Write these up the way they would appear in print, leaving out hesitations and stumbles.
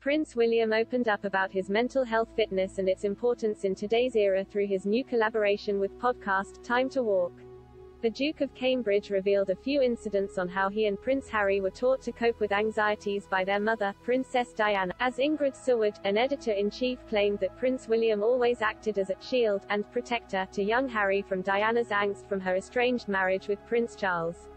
Prince William opened up about his mental health, fitness and its importance in today's era through his new collaboration with podcast, Time to Walk. The Duke of Cambridge revealed a few incidents on how he and Prince Harry were taught to cope with anxieties by their mother, Princess Diana. As Ingrid Seward, an editor-in-chief, claimed that Prince William always acted as a shield and protector to young Harry from Diana's angst from her estranged marriage with Prince Charles.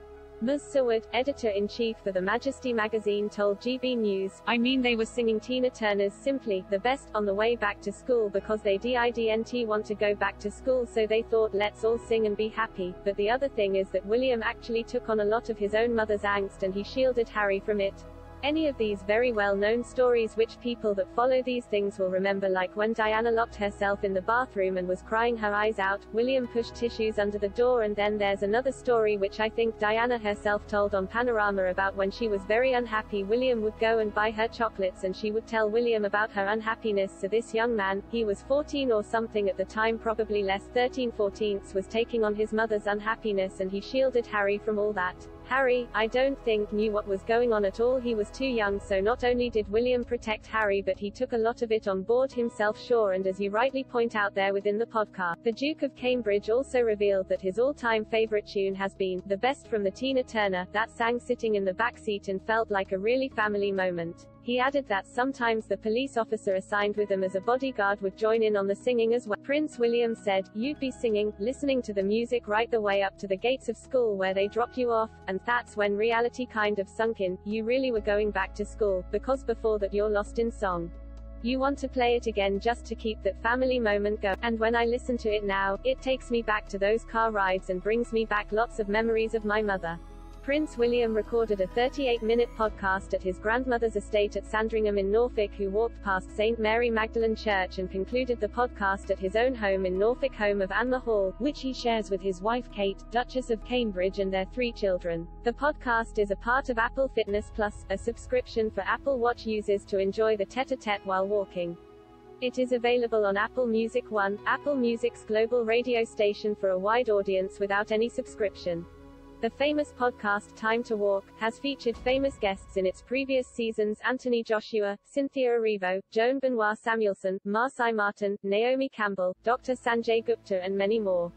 Ms. Seward, editor-in-chief for The Majesty magazine, told GB News, "I mean, they were singing Tina Turner's Simply the Best on the way back to school because they didn't want to go back to school, so they thought, let's all sing and be happy." But the other thing is that William actually took on a lot of his own mother's angst and he shielded Harry from it. Any of these very well-known stories which people that follow these things will remember, like when Diana locked herself in the bathroom and was crying her eyes out, William pushed tissues under the door. And then there's another story which I think Diana herself told on Panorama about when she was very unhappy, William would go and buy her chocolates and she would tell William about her unhappiness. So this young man, he was 14 or something at the time, probably less, 13-14, was taking on his mother's unhappiness and he shielded Harry from all that. Harry, I don't think, knew what was going on at all. He was too young, so not only did William protect Harry, but he took a lot of it on board himself, sure. And as you rightly point out there within the podcast, the Duke of Cambridge also revealed that his all-time favorite tune has been The Best from the Tina Turner, that sang sitting in the back seat and felt like a really family moment. He added that sometimes the police officer assigned with them as a bodyguard would join in on the singing as well. Prince William said, "You'd be singing, listening to the music right the way up to the gates of school where they drop you off, and that's when reality kind of sunk in. You really were going back to school, because before that you're lost in song. You want to play it again just to keep that family moment going. And when I listen to it now, it takes me back to those car rides and brings me back lots of memories of my mother." Prince William recorded a 38-minute podcast at his grandmother's estate at Sandringham in Norfolk, who walked past St. Mary Magdalene Church, and concluded the podcast at his own home in Norfolk, home of Anne Hall, which he shares with his wife Kate, Duchess of Cambridge, and their 3 children. The podcast is a part of Apple Fitness Plus, a subscription for Apple Watch users to enjoy the tete-a-tete while walking. It is available on Apple Music One, Apple Music's global radio station, for a wide audience without any subscription. The famous podcast Time to Walk has featured famous guests in its previous seasons: Anthony Joshua, Cynthia Erivo, Joan Benoit Samuelson, Marsai Martin, Naomi Campbell, Dr. Sanjay Gupta and many more.